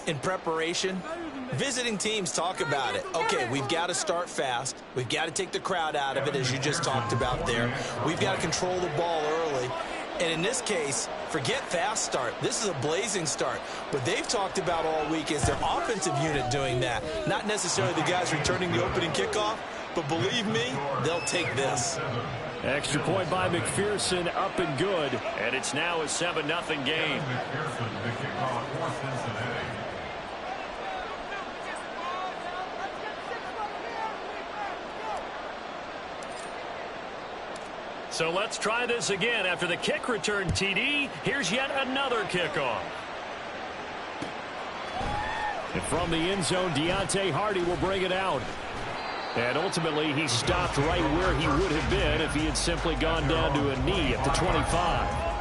in preparation, visiting teams talk about it. Okay, we've got to start fast. We've got to take the crowd out of it, as you just talked about there. We've got to control the ball early. And in this case, forget fast start. This is a blazing start. What they've talked about all week is their offensive unit doing that. Not necessarily the guys returning the opening kickoff, but believe me, they'll take this. Extra point by McPherson, up and good. And it's now a 7-0 game. So let's try this again. After the kick return TD, here's yet another kickoff. And from the end zone, Deontay Hardy will bring it out. And ultimately, he stopped right where he would have been if he had simply gone down to a knee at the 25.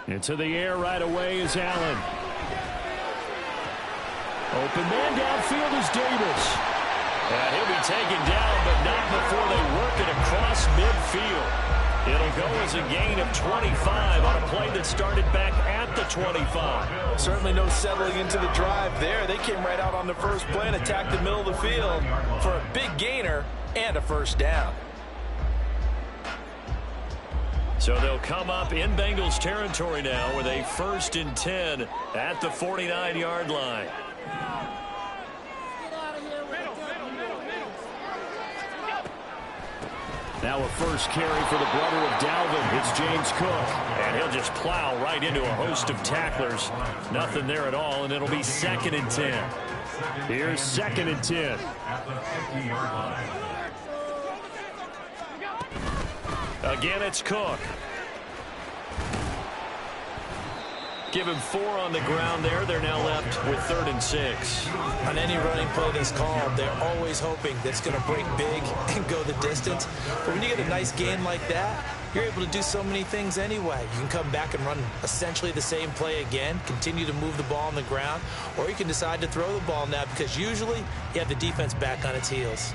Into the air right away is Allen. Open man downfield is Davis. And he'll be taken down, but not before they work it across midfield. It'll go as a gain of 25 on a play that started back at the 25. Certainly no settling into the drive there. They came right out on the first play and attacked the middle of the field for a big gainer and a first down. So they'll come up in Bengals territory now with a 1st and 10 at the 49-yard line. Now a first carry for the brother of Dalvin. It's James Cook. And he'll just plow right into a host of tacklers. Nothing there at all, and it'll be 2nd and 10. Here's 2nd and 10. Again, it's Cook. Give him 4 on the ground there. They're now left with 3rd and 6. On any running play that's called, they're always hoping that it's going to break big and go the distance. But when you get a nice gain like that, you're able to do so many things anyway. You can come back and run essentially the same play again, continue to move the ball on the ground, or you can decide to throw the ball now because usually you have the defense back on its heels.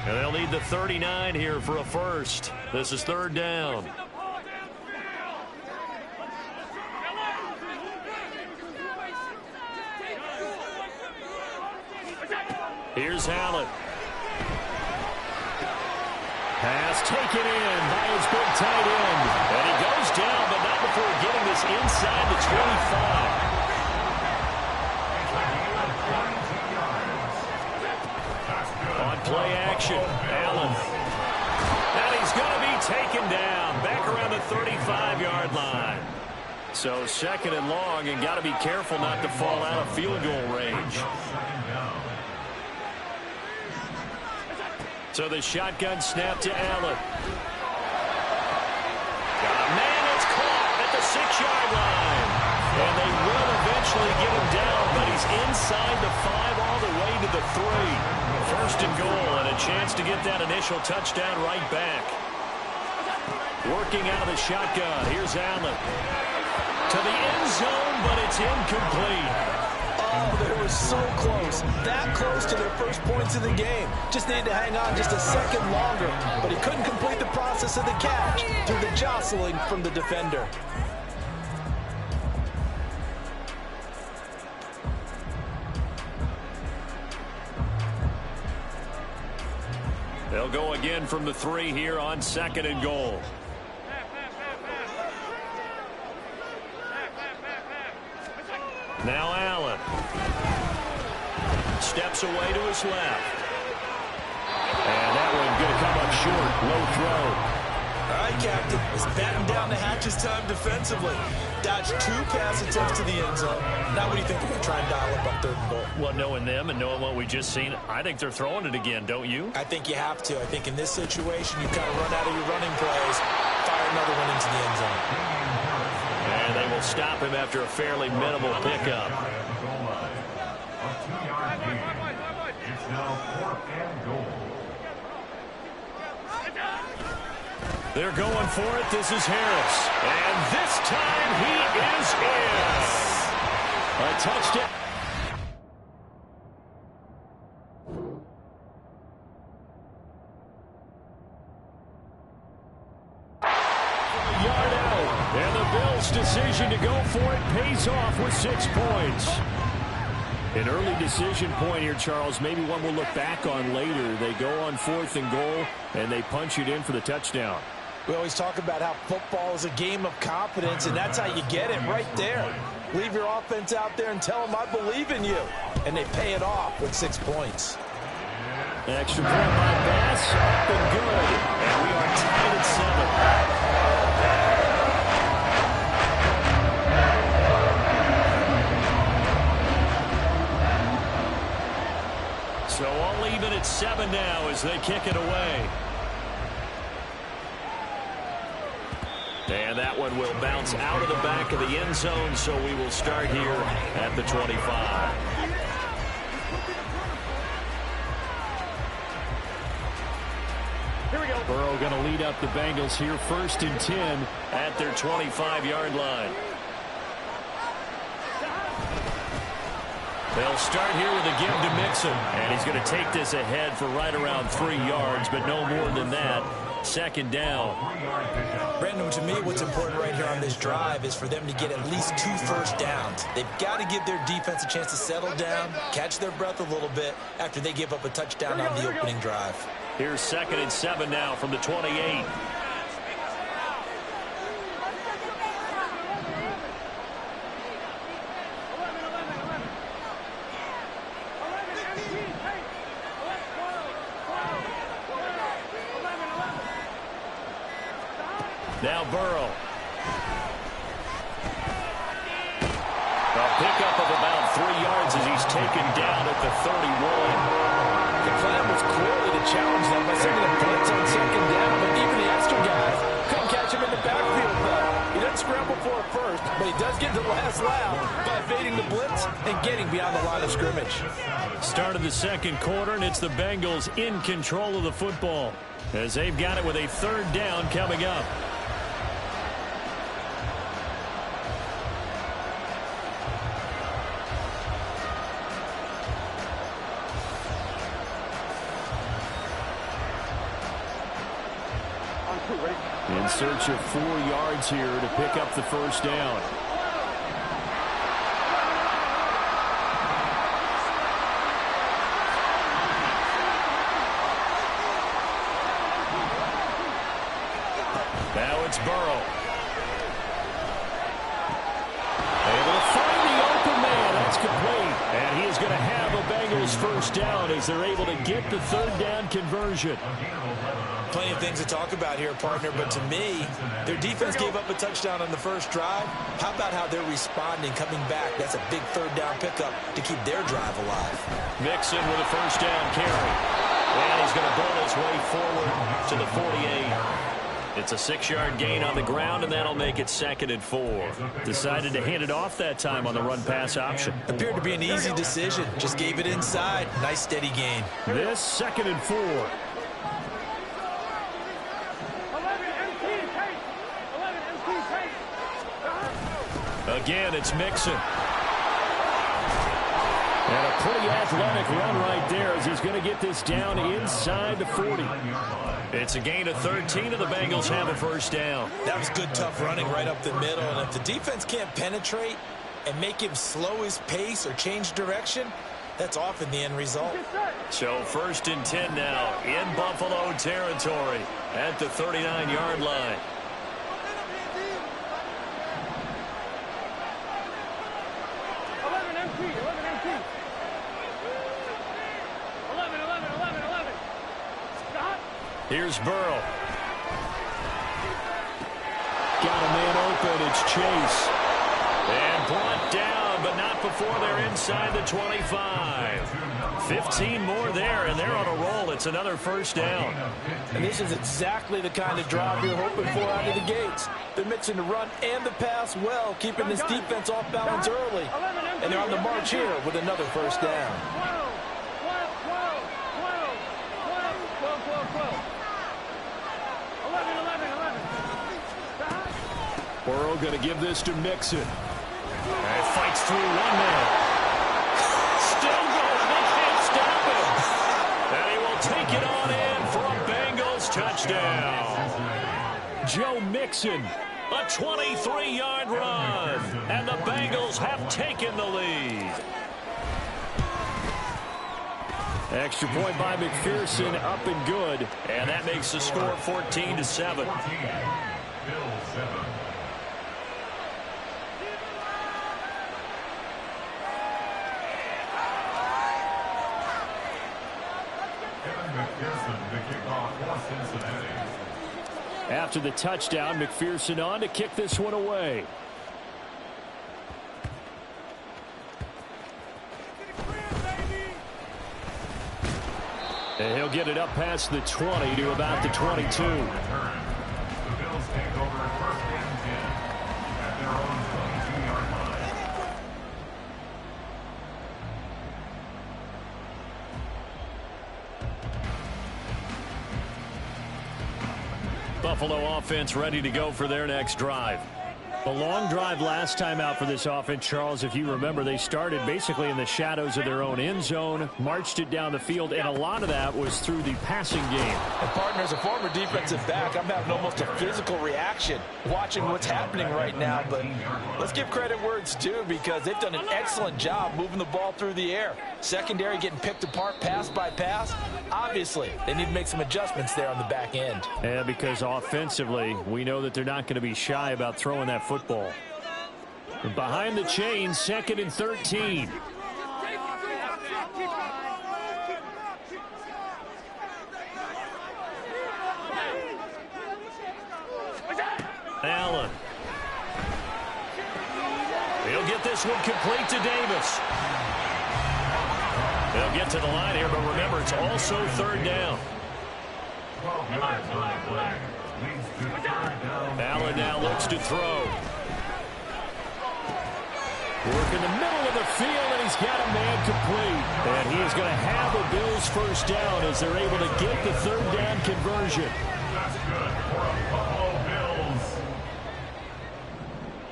And they'll need the 39 here for a first. This is 3rd down. Here's Allen. Pass taken in by his big tight end. And he goes down, but not before getting this inside the 25. On play action, Allen. And he's going to be taken down back around the 35-yard line. So 2nd and long, and got to be careful not to fall out of field goal range. So the shotgun snap to Allen. Got a man, it's caught at the 6-yard line. And they will eventually get him down, but he's inside the 5 all the way to the 3. 1st and goal, and a chance to get that initial touchdown right back. Working out of the shotgun, here's Allen. To the end zone, but it's incomplete. Oh, they were so close, that close to their first points of the game. Just needed to hang on just a second longer, but he couldn't complete the process of the catch through the jostling from the defender. They'll go again from the 3 here on 2nd and goal. Now Allen. Steps away to his left. And that one going to come up short. Low throw. All right, Captain. It's batten down the hatches time defensively. Dodged 2 pass attempts to the end zone. Now what do you think they're going to try and dial up on 3rd and goal? Well, knowing them and knowing what we just seen, I think they're throwing it again, don't you? I think you have to. I think in this situation, you kind of run out of your running plays, fire another one into the end zone. And they will stop him after a fairly minimal pickup. It's now They're going for it. This is Harris. And this time he is in. A touchdown. A yard out. And the Bills' decision to go for it pays off with 6 points. An early decision point here, Charles. Maybe one we'll look back on later. They go on 4th and goal, and they punch it in for the touchdown. We always talk about how football is a game of confidence, and that's how you get it right there. Leave your offense out there and tell them I believe in you. And they pay it off with 6 points. An extra point by Bass, up and good. And we are tied at 7. So all even at 7 now as they kick it away. And that one will bounce out of the back of the end zone, so we will start here at the 25. Here we go. Burrow going to lead up the Bengals here, 1st and 10 at their 25-yard line. They'll start here with a give to Mixon, and he's going to take this ahead for right around 3 yards, but no more than that. 2nd down. Brandon, to me, what's important right here on this drive is for them to get at least 2 first downs. They've got to give their defense a chance to settle down, catch their breath a little bit after they give up a touchdown on the opening drive. Here's 2nd and 7 now from the 28. Now Burrow. A pickup of about 3 yards as he's taken down at the 31. The plan was clearly to challenge them by sending a blitz on 2nd down, but even the extra guys couldn't catch him in the backfield, though. He doesn't scramble for it first, but he does get the last laugh by evading the blitz and getting beyond the line of scrimmage. Start of the 2nd quarter, and it's the Bengals in control of the football as they've got it with a 3rd down coming up. In search of 4 yards here to pick up the 1st down. Now it's Burrow. Able to find the open man. That's complete. And he is going to have a Bengals 1st down as they're able to get the 3rd down conversion. Plenty of things to talk about here, partner, but to me, their defense gave up a touchdown on the 1st drive. How about how they're responding, coming back? That's a big 3rd down pickup to keep their drive alive. Mixon with a 1st down carry. And he's going to bull his way forward to the 48. It's a 6-yard gain on the ground, and that'll make it 2nd and 4. Decided to hand it off that time on the run-pass option. Appeared to be an easy decision. Just gave it inside. Nice, steady gain. This 2nd and 4. Again, it's Mixon. And a pretty athletic run right there as he's going to get this down inside the 40. It's a gain of 13, and the Bengals have a 1st down. That was good, tough running right up the middle. And if the defense can't penetrate and make him slow his pace or change direction, that's often the end result. So 1st and 10 now in Buffalo territory at the 39-yard line. Here's Burrow. Got a man open. It's Chase. And brought down, but not before they're inside the 25. 15 more there, and they're on a roll. It's another 1st down. And this is exactly the kind of drive you're hoping for out of the gates. They're mixing the run and the pass well, keeping this defense off balance early. And they're on the march here with another 1st down. Burrow going to give this to Mixon. And fights through one man. Still going. They can't stop him. And he will take it on in for a Bengals touchdown. Joe Mixon, a 23-yard run. And the Bengals have taken the lead. Extra point by McPherson, up and good. And that makes the score 14-7. After the touchdown, McPherson on to kick this one away. And he'll get it up past the 20 to about the 22. The Bills take over at first and 10 at their own 22-yard line. Buffalo offense ready to go for their next drive. The long drive last time out for this offense, Charles, if you remember, they started basically in the shadows of their own end zone, marched it down the field, and a lot of that was through the passing game. And partner, as a former defensive back, I'm having almost a physical reaction watching what's happening right now. But let's give credit where it's due, because they've done an excellent job moving the ball through the air. Secondary getting picked apart pass by pass. Obviously, they need to make some adjustments there on the back end. Yeah, because offensively, we know that they're not going to be shy about throwing that football. Behind the chains, 2nd and 13. Allen. He'll get this one complete to Davis. They'll get to the line here, but remember, it's also 3rd down. Allen now looks to throw. Work in the middle of the field, and he's got a man complete. And he is going to have a Bills first down as they're able to get the 3rd down conversion. That's good for a Buffalo Bills.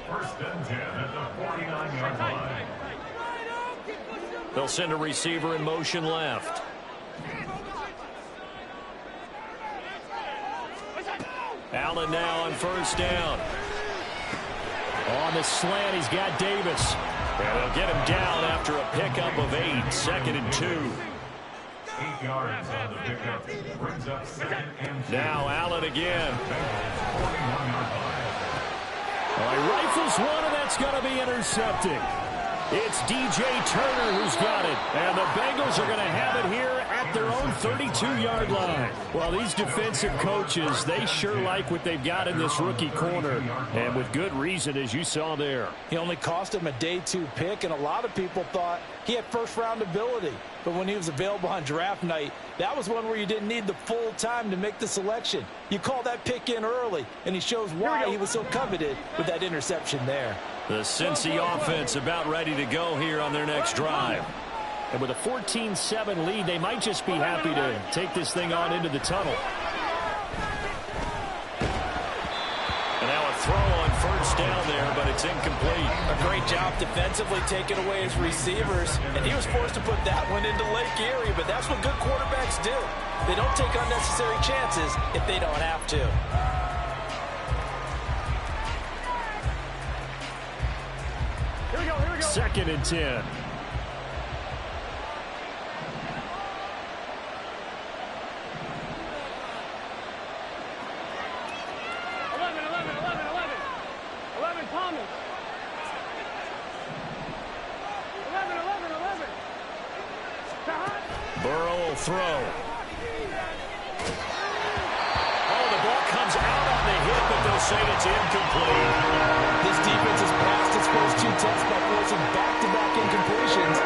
1st and 10 at the 49-yard line. They'll send a receiver in motion left. Allen now on 1st down. On the slant, he's got Davis. And they'll get him down after a pickup of 8. 2nd and 2. 8 yards on the pickup. Brings up 2nd and 2. Now Allen again. Well, he rifles one, and that's going to be intercepted. It's DJ Turner who's got it. And the Bengals are going to have it here at their own 32-yard line. Well, these defensive coaches, they sure like what they've got in this rookie corner. And with good reason, as you saw there. He only cost him a day 2 pick, and a lot of people thought he had first-round ability. But when he was available on draft night, that was one where you didn't need the full time to make the selection. You call that pick in early, and he shows why he was so coveted with that interception there. The Cincy offense about ready to go here on their next drive. And with a 14-7 lead, they might just be happy to take this thing on into the tunnel. And now a throw on 1st down there, but it's incomplete. A great job defensively taking away his receivers, and he was forced to put that one into Lake Erie, but that's what good quarterbacks do. They don't take unnecessary chances if they don't have to. Here we go. 2nd and 10. 11. Thomas. 11. Burrow will throw. Oh, the ball comes out on the hit, but they'll say it's incomplete. This defense has passed its first 2 tests by forcing back-to-back incompletions.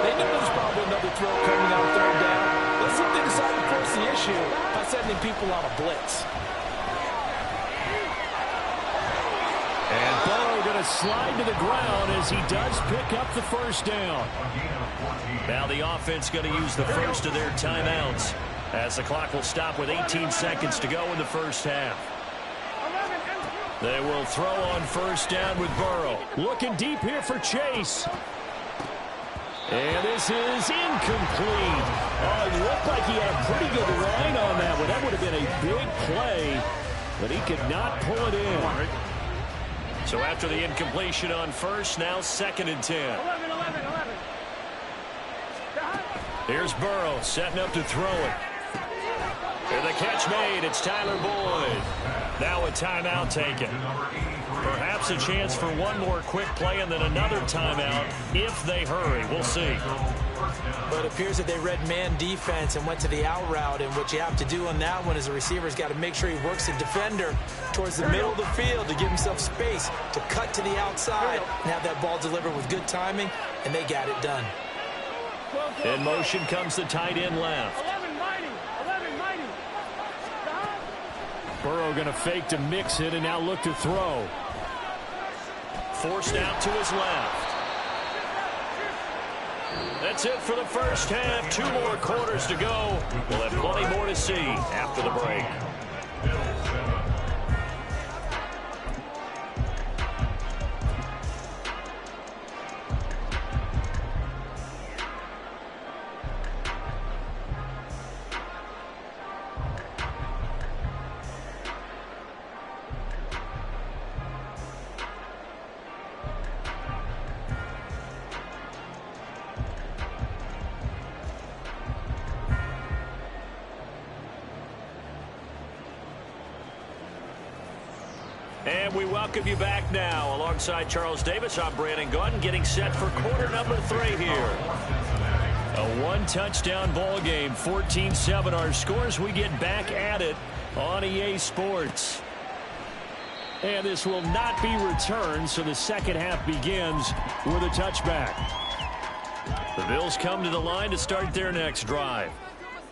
They know there's probably another throw coming on 3rd down. Let's see if they decide to force the issue by sending people on a blitz. And Burrow going to slide to the ground as he does pick up the 1st down. Now the offense going to use the first of their timeouts as the clock will stop with 18 seconds to go in the 1st half. They will throw on first down with Burrow. Looking deep here for Chase. And this is incomplete. Oh, it looked like he had a pretty good line on that one. That would have been a big play, but he could not pull it in. So after the incompletion on first, now 2nd and 10. 11. Here's Burrow setting up to throw it. And the catch made. It's Tyler Boyd. Now a timeout taken. Perhaps a chance for one more quick play and then another timeout if they hurry. We'll see. But it appears that they read man defense and went to the out route. And what you have to do on that one is the receiver's got to make sure he works the defender towards the middle of the field to give himself space to cut to the outside and have that ball delivered with good timing, and they got it done. In motion comes the tight end left. 11 mighty. Burrow going to fake to mix it and now look to throw. Forced out to his left. That's it for the first half. 2 more quarters to go. We'll have plenty more to see after the break. And we welcome you back now. Alongside Charles Davis, I'm Brandon Gunn, getting set for quarter number 3 here. A 1-touchdown ball game, 14-7 our scores. We get back at it on EA Sports. And this will not be returned, so the second half begins with a touchback. The Bills come to the line to start their next drive.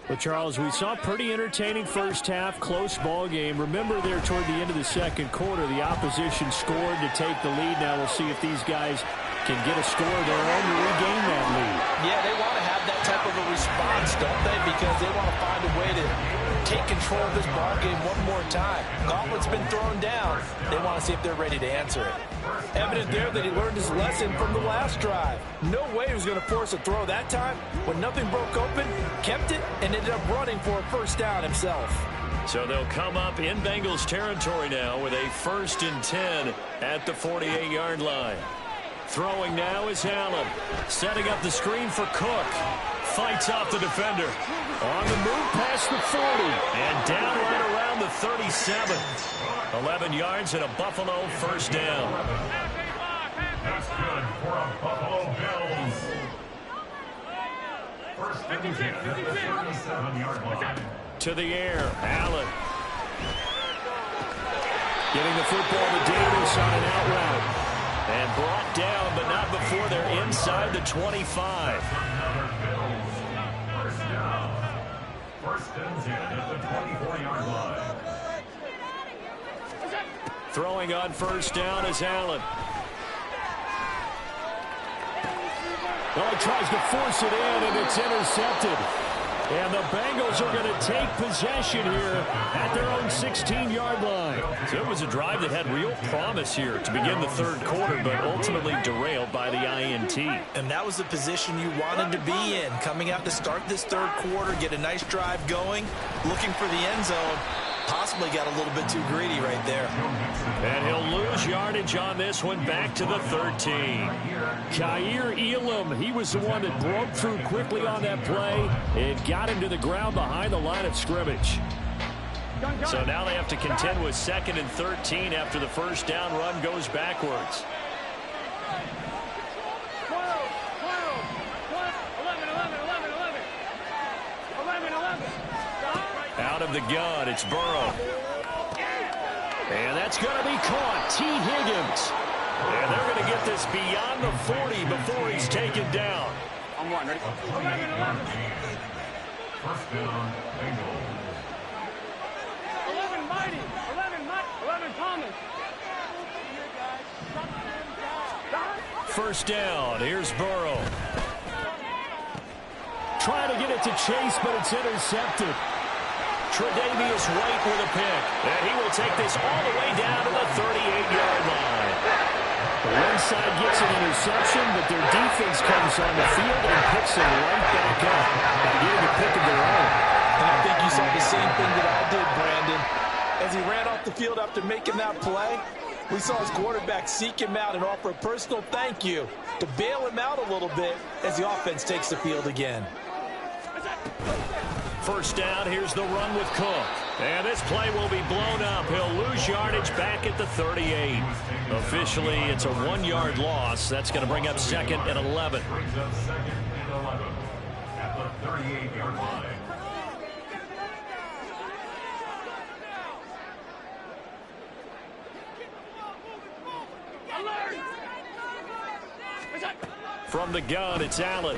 Well, Charles, we saw a pretty entertaining first half, close ball game. Remember there toward the end of the second quarter, the opposition scored to take the lead. Now we'll see if these guys can get a score of their own to regain that lead. Yeah, they want to have that type of a response, don't they? Because they want to find a way to take control of this ball game one more time. Gauntlet's been thrown down. They want to see if they're ready to answer it. Evident there that he learned his lesson from the last drive. No way he was going to force a throw that time. When nothing broke open, kept it, and ended up running for a first down himself. So they'll come up in Bengals territory now with a 1st and 10 at the 48-yard line. Throwing now is Allen. Setting up the screen for Cook. Fights off the defender. On the move past the 40. And down right around the 37. 11 yards and a Buffalo first down. That's good for a Buffalo Bills. First and 10 at the 37-yard line. To the air, Allen. Getting the football to Davis on an out route. And brought down, but not before they're inside the 25. First down. First and 10 at the 24-yard line. Throwing on first down is Allen. Oh, he tries to force it in, and it's intercepted. And the Bengals are going to take possession here at their own 16-yard line. So it was a drive that had real promise here to begin the third quarter, but ultimately derailed by the INT. And that was the position you wanted to be in. Coming out to start this third quarter, get a nice drive going, looking for the end zone. Possibly got a little bit too greedy right there. And he'll lose yardage on this one, back to the 13. Kaiir Elam, he was the one that broke through quickly on that play and got him to the ground behind the line of scrimmage. So now they have to contend with 2nd and 13 after the first down run goes backwards. 11. Out of the gun, it's Burrow. And that's going to be caught. T. Higgins. And they're going to get this beyond the 40 before he's taken down. I'm one, ready? 11. First down, Bengals. 11 mighty. 11 Thomas. First down, here's Burrow. Trying to get it to Chase, but it's intercepted. Tre'Davious White with a pick. And he will take this all the way down to the 38-yard line. The one side gets an interception, but their defense comes on the field and picks them right back up by getting a pick of their own. And I think you saw the same thing that I did, Brandon. As he ran off the field after making that play, we saw his quarterback seek him out and offer a personal thank you to bail him out a little bit as the offense takes the field again. First down, here's the run with Cook. And this play will be blown up. He'll lose yardage back at the 38. Officially, it's a 1-yard loss. That's going to bring up 2nd and 11. Brings up 2nd and 11 at the 38-yard line. From the gun, it's Allen.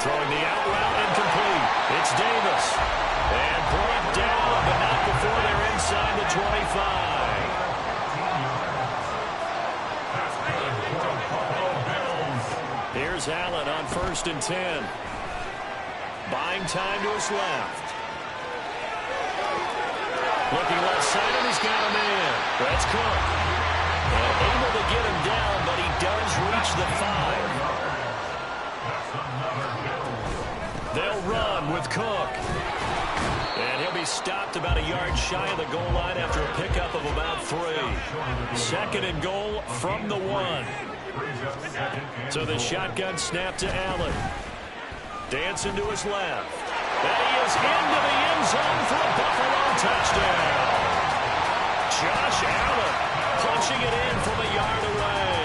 Throwing the out route incomplete. It's Davis. And brought down, but not before they're inside the 25. Here's Allen on 1st and 10. Buying time to his left. Looking left side, and he's got him in. That's Cook. And able to get him down, but he does reach the 5. They'll run with Cook. And he'll be stopped about a yard shy of the goal line after a pickup of about 3. 2nd and goal from the 1. So the shotgun snap to Allen. Dancing to his left. And he is into the end zone for a Buffalo touchdown. Josh Allen punching it in from a yard away.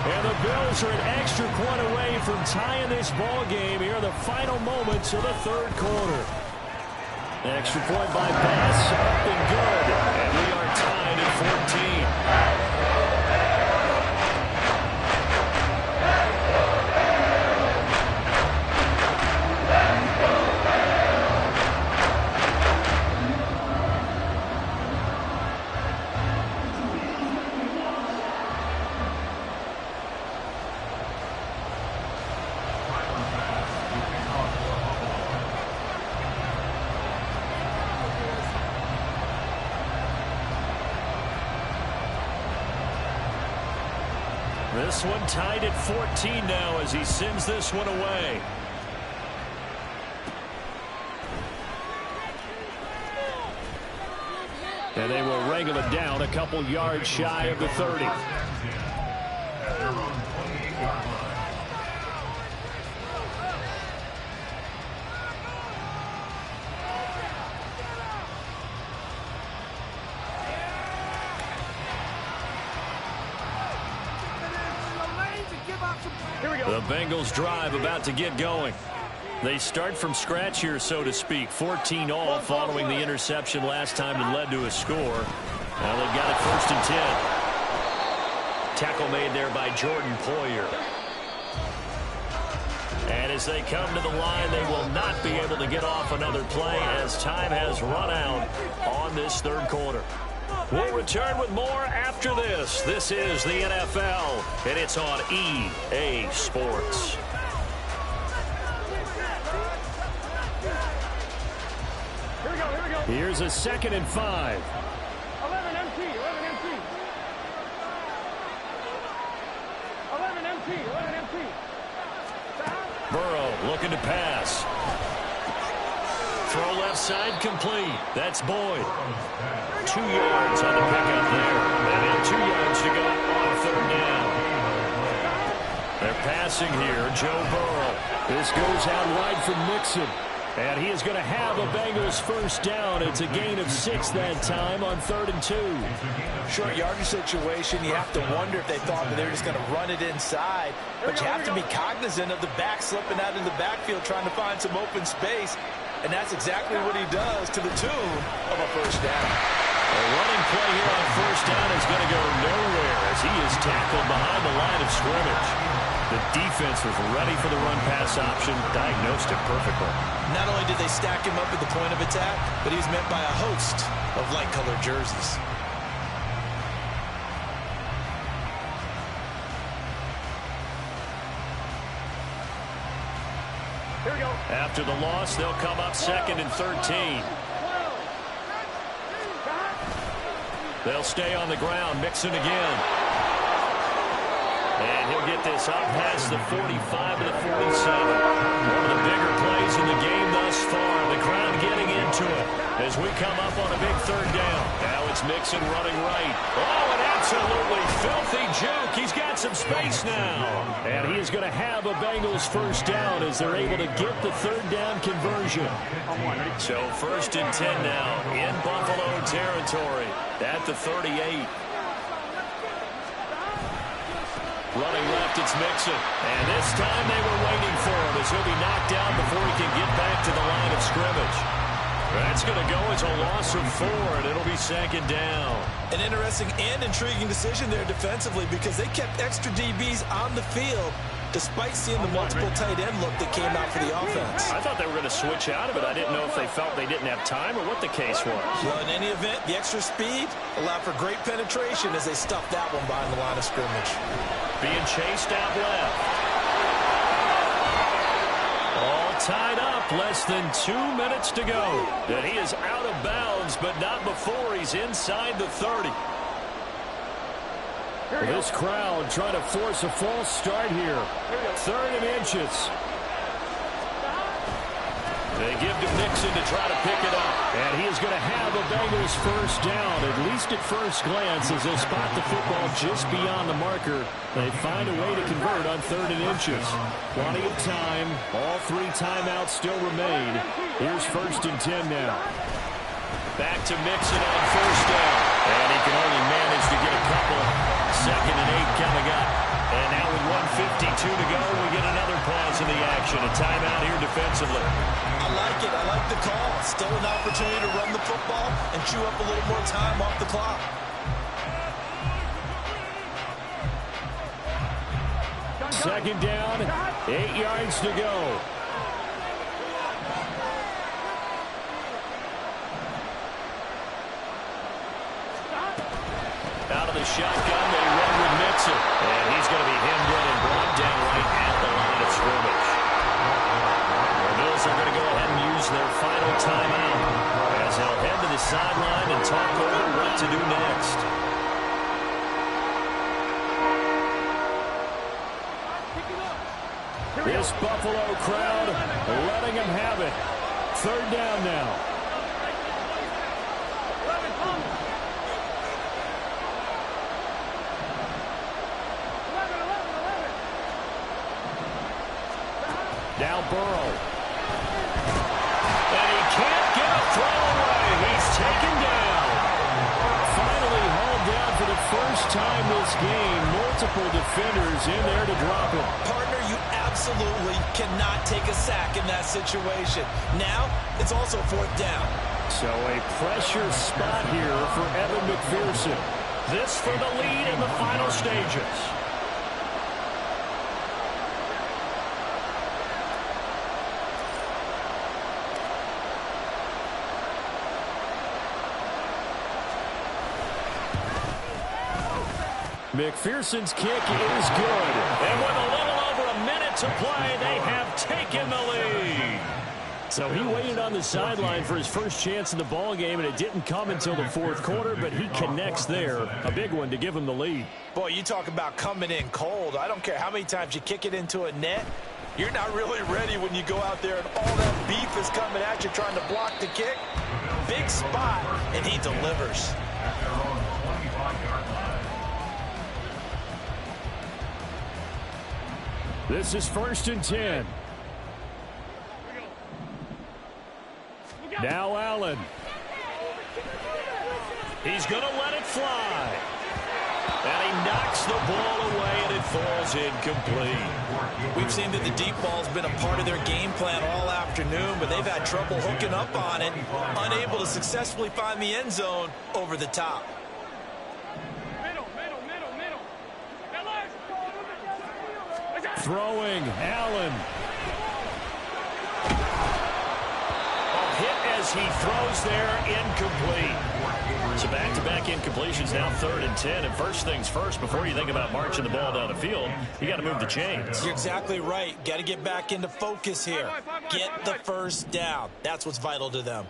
And the Bills are an extra point away from tying this ball game here in the final moments of the 3rd quarter. Extra point by Bass, up and good. And we are tied at 14. This one tied at 14 now as he sends this one away. And they will wrangle it down a couple yards shy of the 30. The Bengals drive about to get going. They start from scratch here, so to speak. 14 all following the interception last time that led to a score. Now they've got it 1st and 10. Tackle made there by Jordan Poyer. And as they come to the line, they will not be able to get off another play as time has run out on this 3rd quarter. We'll return with more after this. This is the NFL, and it's on EA Sports. Here's a 2nd and 5. 11 MT, 11 MT. 11 MT, 11 MT. Burrow looking to pass. Throw left side complete. That's Boyd. 2 yards on the pickup there. And then 2 yards to go on 3rd down. They're passing here. Joe Burrow. This goes out wide from Mixon. And he is going to have a Bengals 1st down. It's a gain of 6 that time on 3rd and 2. Short yardage situation, you have to wonder if they thought that they were just going to run it inside. But you have to be cognizant of the back slipping out in the backfield trying to find some open space. And that's exactly what he does to the tune of a 1st down. A running play here on 1st down is going to go nowhere as he is tackled behind the line of scrimmage. The defense was ready for the run-pass option, diagnosed it perfectly. Not only did they stack him up at the point of attack, but he was met by a host of light-colored jerseys. After the loss, they'll come up 2nd and 13. They'll stay on the ground. Mixon again. And he'll get this up past the 45 to the 47. One of the bigger plays in the game thus far. The crowd getting into it as we come up on a big 3rd down. Now it's Mixon running right. Oh, an absolutely filthy juke. He's got some space now. And he is going to have a Bengals 1st down as they're able to get the 3rd down conversion. So 1st and 10 now in Buffalo territory at the 38. Running left, it's Mixon. And this time they were waiting for him as he'll be knocked down before he can get back to the line of scrimmage. That's going to go as a loss of 4, and it'll be 2nd down. An interesting and intriguing decision there defensively because they kept extra DBs on the field despite seeing the multiple tight end look that came out for the offense. I thought they were going to switch out of it. I didn't know if they felt they didn't have time or what the case was. Well, in any event, the extra speed allowed for great penetration as they stuffed that one behind the line of scrimmage. Being chased out left. All tied up, less than 2 minutes to go. And he is out of bounds, but not before he's inside the 30. This crowd trying to force a false start here. 3rd and inches. They give to Mixon to try to pick it up. And he is going to have a Bengals 1st down, at least at first glance, as they'll spot the football just beyond the marker. They find a way to convert on 3rd and inches. Plenty of time. All 3 timeouts still remain. Here's 1st and 10 now. Back to Mixon on 1st down. And he can only manage to get a couple. 2nd and 8 coming up. And now with 1:52 to go, we get another pause in the action. A timeout here defensively. I like it. I like the call. Still an opportunity to run the football and chew up a little more time off the clock. Second down, 8 yards to go. Out of the shotgun, they run with Mixon. And he's going to be hemmed in and brought down right at the line of scrimmage. The Bills are going to go ahead and use their final timeout as they'll head to the sideline and talk over what to do next. This Buffalo crowd letting them have it. 3rd down now. Now Burrow. And he can't get a throw away. He's taken down. Finally hauled down for the first time this game. Multiple defenders in there to drop him. Partner, you absolutely cannot take a sack in that situation. Now, it's also 4th down. So a pressure spot here for Evan McPherson. This for the lead in the final stages. McPherson's kick is good. And with a little over a minute to play, they have taken the lead. So he waited on the sideline for his first chance in the ball game, and it didn't come until the 4th quarter, but he connects there. A big one to give him the lead. Boy, you talk about coming in cold. I don't care how many times you kick it into a net. You're not really ready when you go out there and all that beef is coming at you trying to block the kick. Big spot, and he delivers. This is 1st and 10. Now Allen. He's going to let it fly. And he knocks the ball away, and it falls incomplete. We've seen that the deep ball's been a part of their game plan all afternoon, but they've had trouble hooking up on it, unable to successfully find the end zone over the top. Throwing, Allen. A hit as as he throws there, incomplete. So back-to-back incompletions, now 3rd and 10. And first things first, before you think about marching the ball down the field, you got to move the chains. You're exactly right. Got to get back into focus here. Get the first down. That's what's vital to them.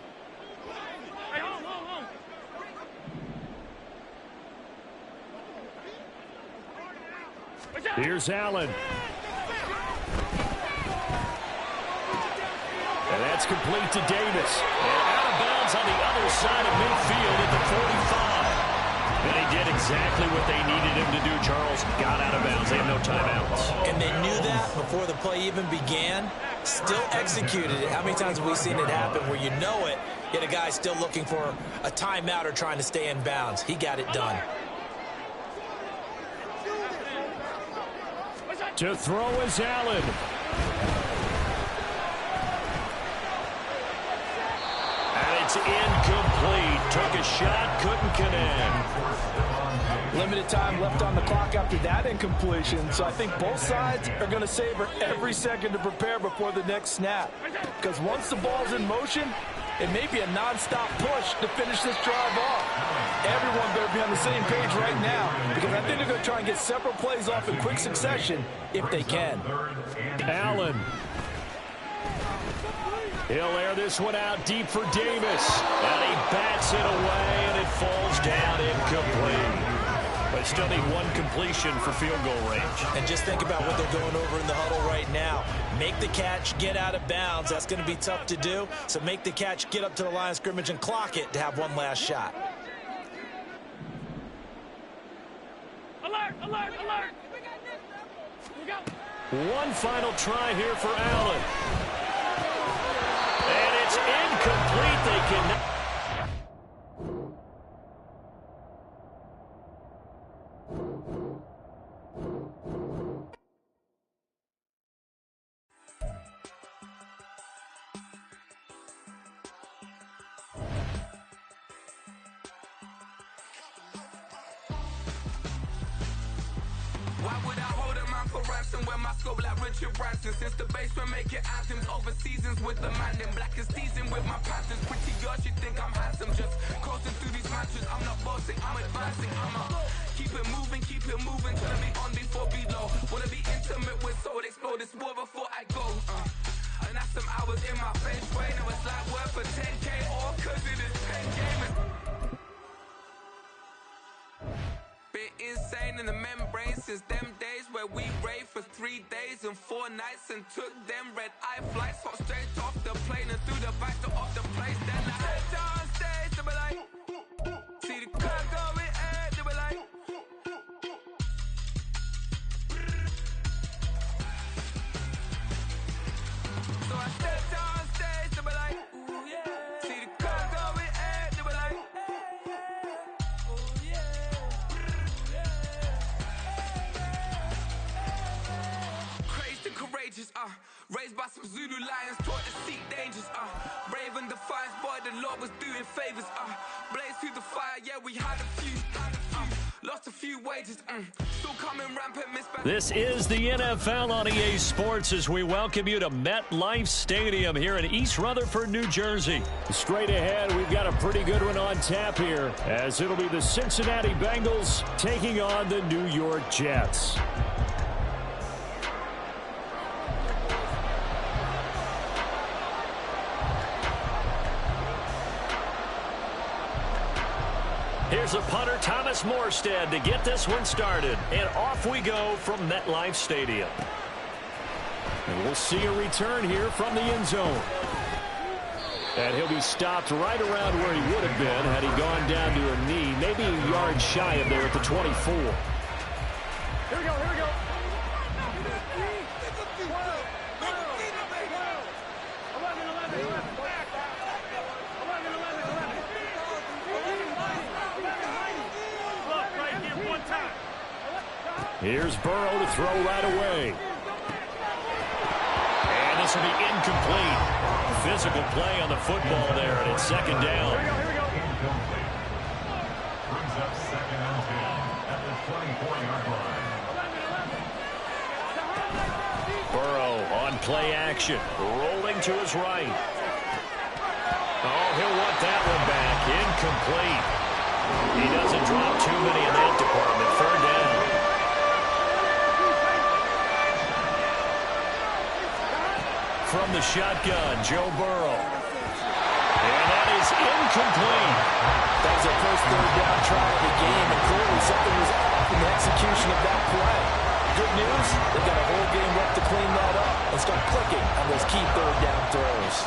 Here's Allen. And that's complete to Davis. And out of bounds on the other side of midfield at the 45. And he did exactly what they needed him to do, Charles. Got out of bounds. They have no timeouts. And they knew that before the play even began. Still executed it. How many times have we seen it happen where you know it, yet a guy's still looking for a timeout or trying to stay in bounds? He got it done. To throw is Allen. And it's incomplete. Took a shot, couldn't connect. Limited time left on the clock after that incompletion, so I think both sides are going to savor every second to prepare before the next snap. Because once the ball's in motion, it may be a non-stop push to finish this drive off. Everyone better be on the same page right now, because I think they're going to try and get several plays off in quick succession if they can. Allen. He'll air this one out deep for Davis. And he bats it away, and it falls down incomplete. But still need one completion for field goal range. And just think about what they're going over in the huddle right now. Make the catch, get out of bounds. That's going to be tough to do. So make the catch, get up to the line of scrimmage, and clock it to have one last shot. Alert, alert, alert. We go. One final try here for Allen. And it's incomplete. They can. Why would I hold a man for ransom when my scope like Richard Branson? Since the basement making anthems over seasons with the man in black is teasing with my patterns. Pretty girls, you think I'm handsome, just coasting through these matches. I'm not bossing, I'm advancing. Keep it moving, trying to be on before below. Wanna be intimate with soul, explode this war before I go. And that's some hours in my face way. Now it's like work for 10K all cause it is 10 gaming. Been insane in the membrane since them days where we raved for 3 days and 4 nights and took them red-eye flights, hot straight off the plane and through the back door of the place. Then I head down stage, they be like, see the crowd going air, they be like, so I step down stage, they be like, ooh yeah, see the crowd going air, they be like, courageous, raised by some Zulu lions, taught to seek dangers, brave and defiant, boy, the Lord was doing favors, blaze through the fire, yeah, we had a few, lost a few wages, still coming rampant, This is the NFL on EA Sports as we welcome you to MetLife Stadium here in East Rutherford, New Jersey. Straight ahead, we've got a pretty good one on tap here, as it'll be the Cincinnati Bengals taking on the New York Jets. Here's a punter, Thomas Morstead, to get this one started. And off we go from MetLife Stadium. And we'll see a return here from the end zone. And he'll be stopped right around where he would have been had he gone down to a knee, maybe a yard shy of there at the 24. Here we go, here we go. 11. Here's Burrow to throw right away. And this will be incomplete. Physical play on the football there, and it's second down. Here we go. Incomplete. Brings up 2nd and 10 at the 24-yard line. Burrow on play action, rolling to his right. Oh, He doesn't drop too many in that department. Third down. From the shotgun, Joe Burrow. And that is incomplete. That was their first third down try of the game, and clearly something was off in the execution of that play. Good news, they've got a whole game left to clean that up and start clicking on those key third down throws.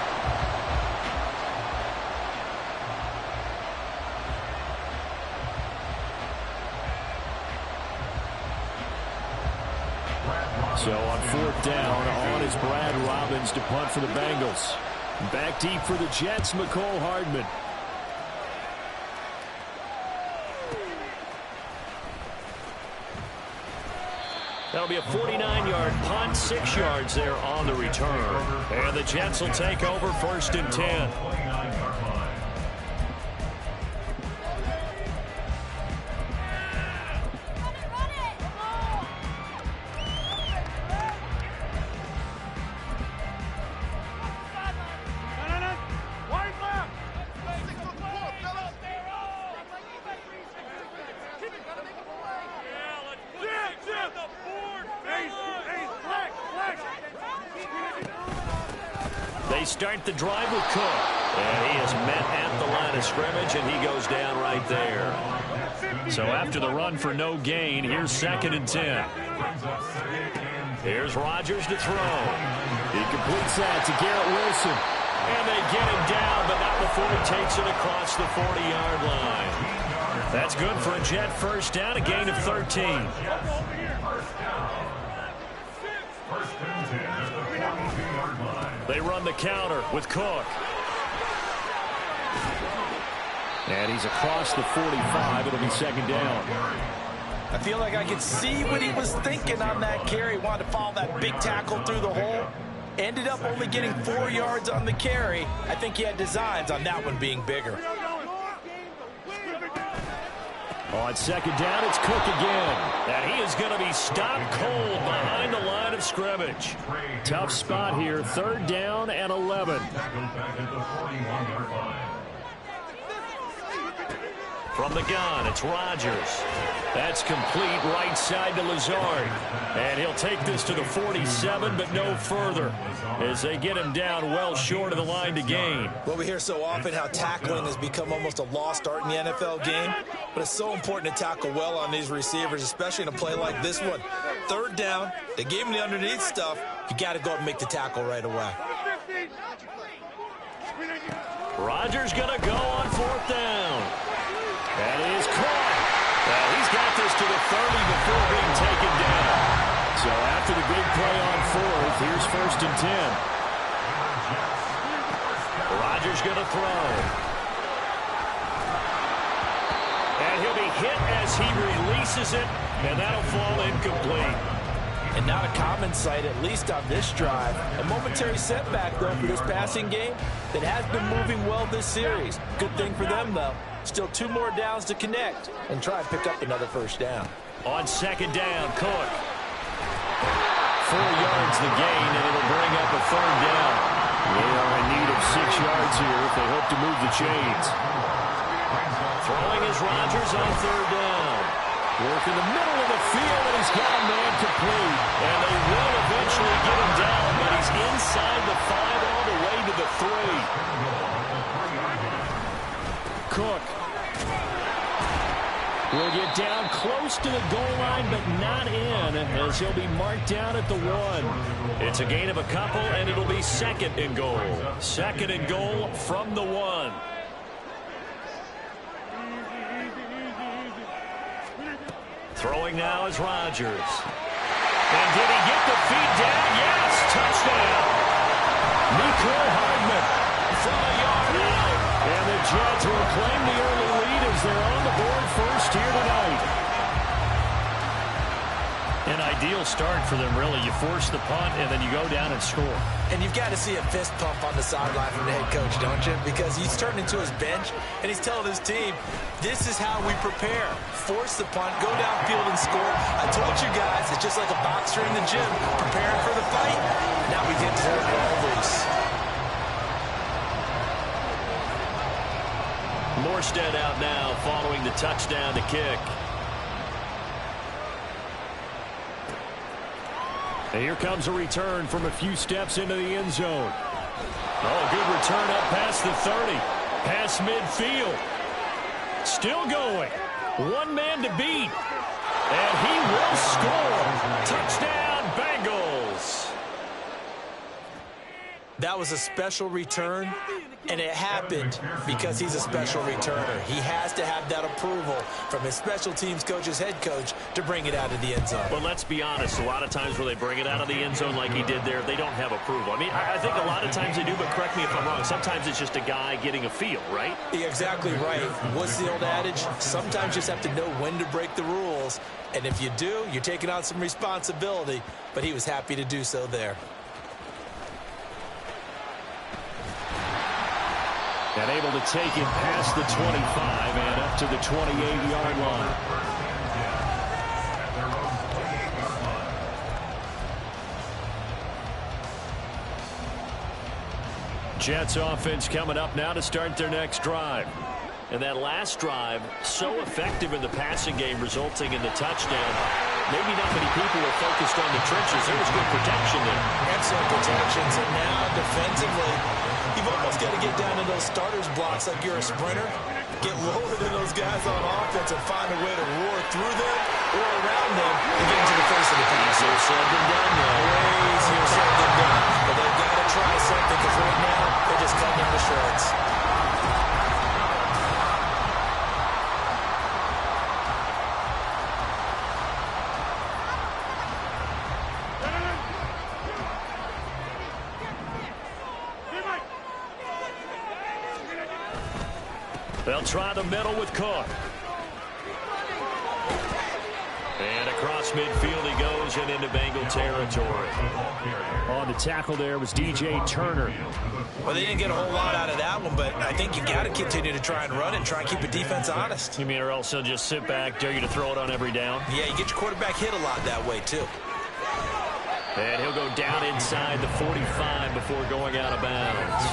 So on fourth down, on is Brad Robbins to punt for the Bengals. Back deep for the Jets, McCole Hardman. That'll be a 49-yard punt, 6 yards there on the return. And the Jets will take over first and 10. They start the drive with Cook. And he is met at the line of scrimmage, and he goes down right there. So after the run for no gain, here's second and 10. Here's Rodgers to throw. He completes that to Garrett Wilson. And they get him down, but not before he takes it across the 40-yard line. That's good for a Jet first down, a gain of 13. They run the counter with Cook. And he's across the 45. It'll be second down. I feel like I could see what he was thinking on that carry. Wanted to follow that big tackle through the hole. Ended up only getting 4 yards on the carry. I think he had designs on that one being bigger. On second down, it's Cook again. And he is going to be stopped cold behind the line of scrimmage. Tough spot here. Third down and 11. From the gun, it's Rodgers. That's complete right side to Lazard. And he'll take this to the 47, but no further, as they get him down well short of the line to gain. Well, we hear so often how tackling has become almost a lost art in the NFL game, but it's so important to tackle well on these receivers, especially in a play like this one. Third down, they gave him the underneath stuff. You got to go and make the tackle right away. Rodgers going to go on fourth down. And he is caught. Well, he's got this to the 30 before being taken down. So after the big play on fourth, here's first and 10. Rodgers going to throw. And he'll be hit as he releases it, and that'll fall incomplete. And not a common sight, at least on this drive. A momentary setback, though, for this passing game that has been moving well this series. Good thing for them, though. Still 2 more downs to connect and try and pick up another first down. On second down, Cook. 4 yards the gain, and it'll bring up a third down. They are in need of 6 yards here if they hope to move the chains. Throwing is Rodgers on third down. Work in the middle of the field, and he's got a man complete. And they will eventually get him down, but he's inside the 5 all the way to the 3. Cook will get down close to the goal line, but not in, as he'll be marked down at the 1. It's a gain of a couple, and it'll be second and goal. Second and goal from the 1. Throwing now is Rodgers. And did he get the feet down? Yes, touchdown. McCole Hardman from a yard out. And the Jets will claim the early lead as they're on the board first here tonight. An ideal start for them, really. You force the punt, and then you go down and score. And you've got to see a fist pump on the sideline from the head coach, don't you? Because he's turned into his bench, and he's telling his team, this is how we prepare. Force the punt, go downfield and score. I told you guys, it's just like a boxer in the gym, preparing for the fight. Now we get to let it all loose. Morstead out now following the touchdown to kick. And here comes a return from a few steps into the end zone. Oh, good return up past the 30. Past midfield. Still going. One man to beat. And he will score. Touchdown, Bengals. That was a special return, and it happened because he's a special returner. He has to have that approval from his special teams coach's head coach to bring it out of the end zone. But let's be honest, a lot of times where they bring it out of the end zone like he did there, they don't have approval. I mean, I think a lot of times they do, but correct me if I'm wrong. Sometimes it's just a guy getting a feel, right? You're exactly right. What's the old adage? Sometimes you just have to know when to break the rules, and if you do, you're taking on some responsibility, but he was happy to do so there. And able to take it past the 25 and up to the 28-yard line. Jets offense coming up now to start their next drive. And that last drive, so effective in the passing game, resulting in the touchdown. Maybe not many people were focused on the trenches. There was good protection there. Excellent protections, and now defensively, you've almost got to get down to those starters blocks like you're a sprinter. Get lower than those guys on offense and find a way to roar through them or around them and get into the face of the pass. Easier said than done, though. Way easier said than done. But they've got to try something because right now they're just cutting down the shreds. They'll try the middle with Cook. And across midfield he goes and into Bengal territory. On the tackle there was DJ Turner. Well, they didn't get a whole lot out of that one, but I think you got to continue to try and run and try and keep the defense honest. You mean or else he'll just sit back, dare you to throw it on every down? Yeah, you get your quarterback hit a lot that way, too. And he'll go down inside the 45 before going out of bounds.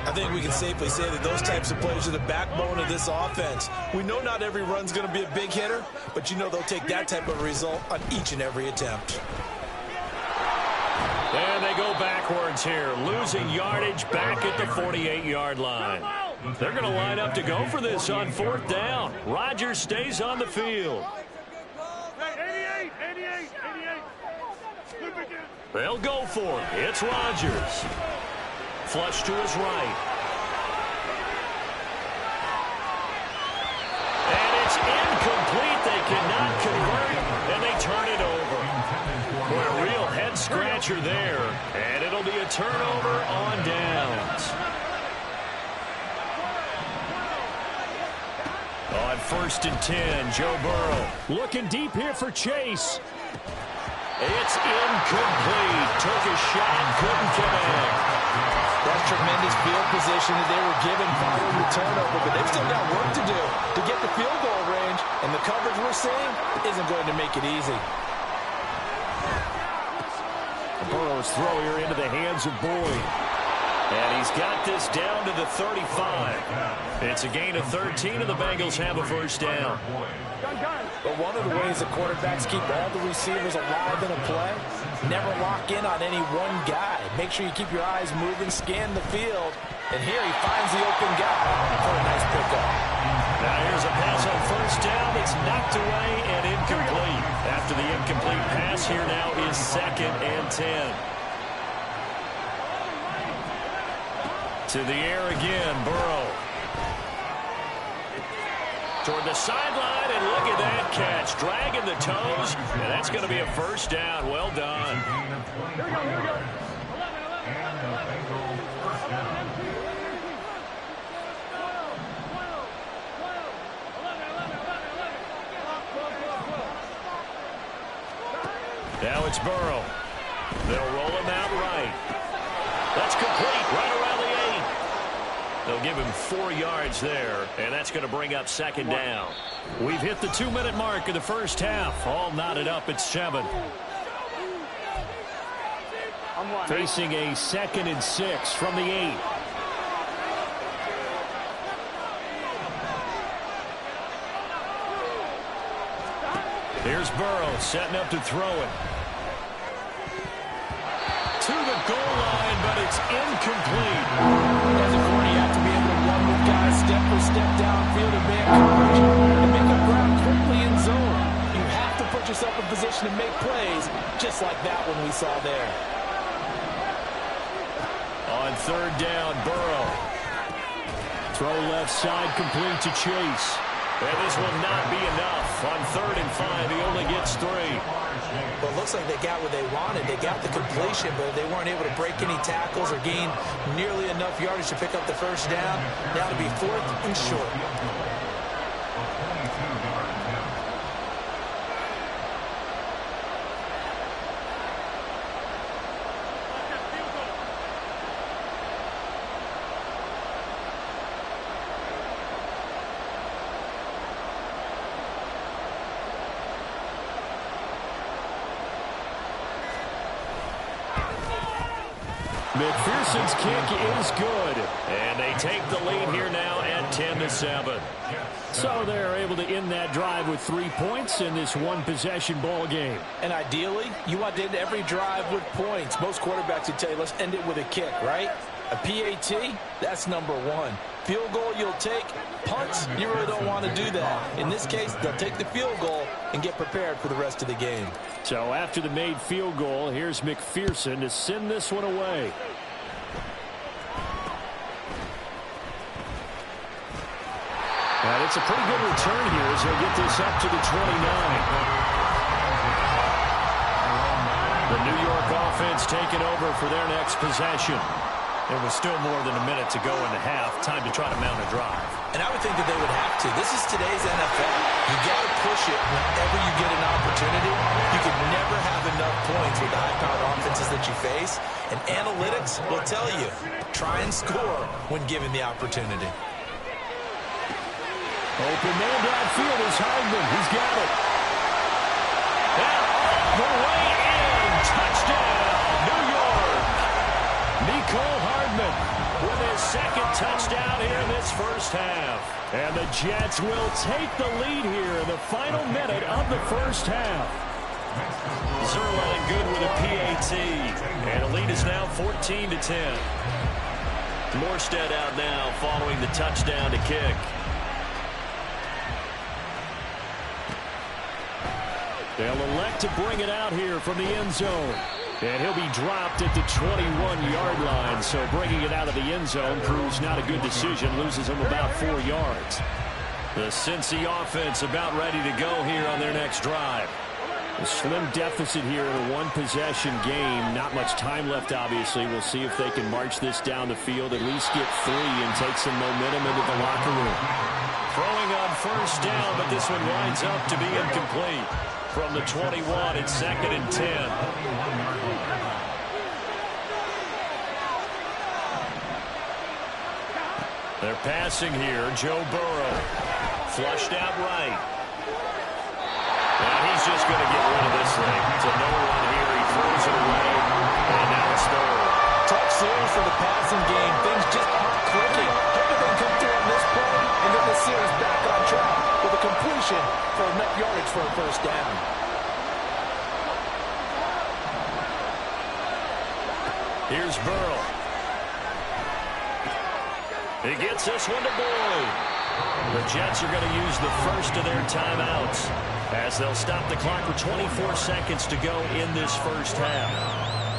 I think we can safely say that those types of plays are the backbone of this offense. We know not every run's going to be a big hitter, but you know they'll take that type of result on each and every attempt. And they go backwards here, losing yardage back at the 48-yard line. They're going to line up to go for this on fourth down. Rodgers stays on the field. They'll go for it. It's Rodgers. Flush to his right. And it's incomplete. They cannot convert, and they turn it over. Boy, a real head-scratcher there. And it'll be a turnover on downs. On 1st and 10, Joe Burrow. Looking deep here for Chase. It's incomplete. Took a shot, couldn't connect. That's tremendous field position that they were given following the turnover, but they've still got work to do to get the field goal range, and the coverage we're seeing isn't going to make it easy. Burrow's throw here into the hands of Boyd. And he's got this down to the 35. It's a gain of 13, and the Bengals have a first down. But one of the ways that quarterbacks keep all the receivers alive in a play, never lock in on any one guy. Make sure you keep your eyes moving, scan the field, and here he finds the open guy for a nice pickup. Now here's a pass on first down. It's knocked away and incomplete. After the incomplete pass, here now is 2nd and 10. To the air again, Burrow. Toward the sideline, and look at that catch. Dragging the toes, and that's going to be a first down. Well done. Here we go, here we go. 11, 11, 11, 11. Now it's Burrow. They'll roll him out right. That's complete, right around the 8. They'll give him 4 yards there, and that's going to bring up 2nd down. We've hit the 2-minute mark of the first half. All knotted up at 7. Facing a 2nd and 6 from the 8. Here's Burrow setting up to throw it. To the goal line, but it's incomplete. As a corner, you have to be able to run with guys step for step downfield and man coverage and make up ground quickly in zone. You have to put yourself in position to make plays, just like that one we saw there. On third down, Burrow. Throw left side, complete to Chase. And this will not be enough. On 3rd and 5, he only gets 3. Well, it looks like they got what they wanted. They got the completion, but they weren't able to break any tackles or gain nearly enough yardage to pick up the first down. Now to be 4th and short. McPherson's kick is good. And they take the lead here now at 10-7. So they're able to end that drive with 3 points in this one-possession ball game. And ideally, you want to end every drive with points. Most quarterbacks would tell you, let's end it with a kick, right? A PAT, that's number 1. Field goal, you'll take. Punts, you really don't want to do that. In this case, they'll take the field goal and get prepared for the rest of the game. So after the made field goal, here's McPherson to send this one away. And it's a pretty good return here as they'll get this up to the 29. The New York offense taking over for their next possession. There was still more than a minute to go in the half. Time to try to mount a drive. And I would think that they would have to. This is today's NFL. You got to push it whenever you get an opportunity. You can never have enough points with the high-powered offenses that you face. And analytics will tell you, try and score when given the opportunity. Open man downfield is Hardman. He's got it. And all the way in. Touchdown, New York. Nicole Hardman with his 2nd touchdown here in this first half. And the Jets will take the lead here in the final minute of the first half. Zerline good with a PAT. And the lead is now 14-10. Morstead out now following the touchdown to kick. They'll elect to bring it out here from the end zone. And he'll be dropped at the 21-yard line. So bringing it out of the end zone proves not a good decision. Loses him about 4 yards. The Cincy offense about ready to go here on their next drive. A slim deficit here in a one-possession game. Not much time left, obviously. We'll see if they can march this down the field, at least get 3 and take some momentum into the locker room. Throwing on first down, but this one winds up to be incomplete. From the 21, it's 2nd and 10. They're passing here. Joe Burrow. Flushed out right. And he's just going to get rid of this thing. To no one here. He throws it away. And now it's 3rd. Tough series for the passing game. Things just aren't clicking. Hope they come through on this play and get the series back on track with a completion for enough yardage for a first down. Here's Burrow. He gets this one to Boyd. The Jets are going to use the first of their timeouts as they'll stop the clock with 24 seconds to go in this first half.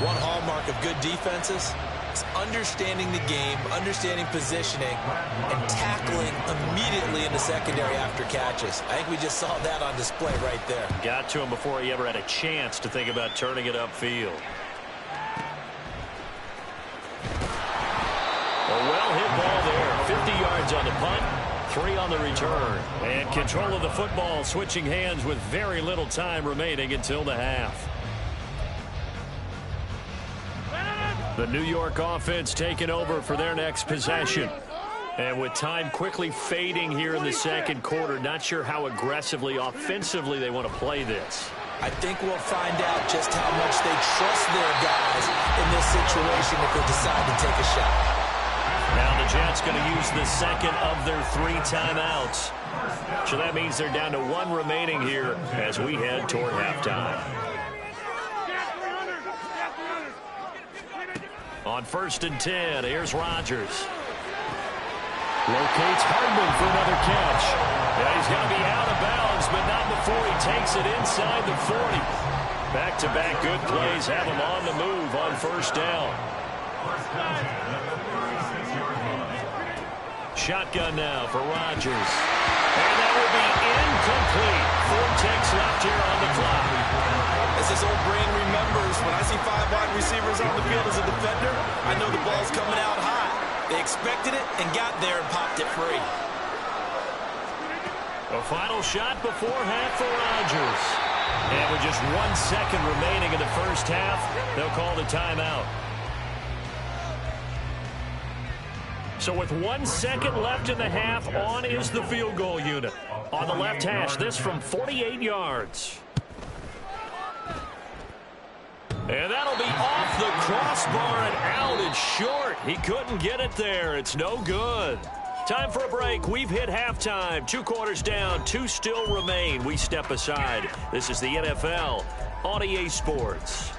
One hallmark of good defenses is understanding the game, understanding positioning, and tackling immediately in the secondary after catches. I think we just saw that on display right there. Got to him before he ever had a chance to think about turning it upfield. A well-hit ball there. 50 yards on the punt, 3 on the return. And control of the football switching hands with very little time remaining until the half. The New York offense taking over for their next possession. And with time quickly fading here in the second quarter, not sure how aggressively, offensively they want to play this. I think we'll find out just how much they trust their guys in this situation if they decide to take a shot. Now the Jets going to use the second of their 3 timeouts. So that means they're down to 1 remaining here as we head toward halftime. On 1st and 10, here's Rodgers. Locates Hardman for another catch. Yeah, he's going to be out of bounds, but not before he takes it inside the 40. Back-to-back good plays have him on the move on 1st down. Shotgun now for Rodgers. And that will be incomplete. 4 ticks left here on the clock. As this old brain remembers, when I see 5 wide receivers on the field as a defender, I know the ball's coming out high. They expected it and got there and popped it free. A final shot before half for Rodgers. And with just 1 second remaining in the first half, they'll call the timeout. So with 1 second left in the half, on is the field goal unit. On the left hash, this from 48 yards. And that'll be off the crossbar and out. It's short. He couldn't get it there. It's no good. Time for a break. We've hit halftime. 2 quarters down. 2 still remain. We step aside. This is the NFL on EA Sports.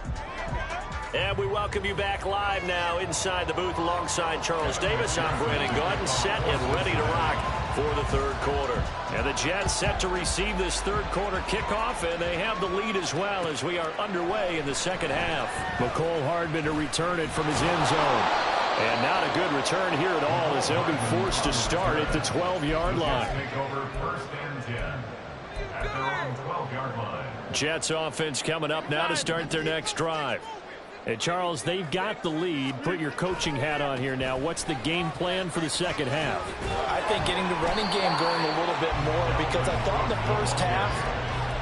And we welcome you back live now inside the booth alongside Charles Davis. I'm Brandon Gaudin, set and ready to rock for the 3rd quarter. And the Jets set to receive this 3rd quarter kickoff, and they have the lead as well as we are underway in the 2nd half. McCole Hardman to return it from his end zone. And not a good return here at all as they'll be forced to start at the 12-yard line. Take over 1st and 10 at their own 12-yard line. Jets offense coming up now to start their next drive. And Charles, they've got the lead. Put your coaching hat on here now. What's the game plan for the 2nd half? I think getting the running game going a little bit more, because I thought in the first half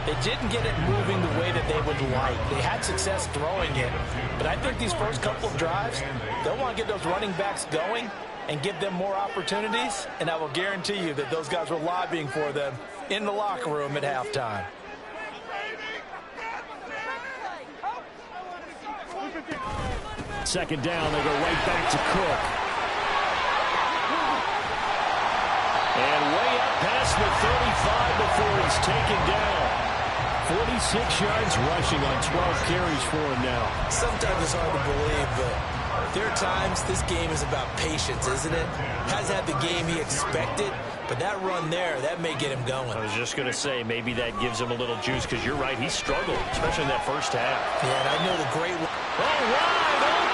they didn't get it moving the way that they would like. They had success throwing it, but I think these first couple of drives, they'll want to get those running backs going and give them more opportunities, and I will guarantee you that those guys were lobbying for them in the locker room at halftime. Second down, they go right back to Cook. And way up past the 35 before he's taken down. 46 yards rushing on 12 carries for him now. Sometimes it's hard to believe, but there are times this game is about patience, isn't it? Has had the game he expected, but that run there, that may get him going. I was just going to say, maybe that gives him a little juice, because you're right, he struggled, especially in that first half. Yeah, and I know the great... Oh, wide open!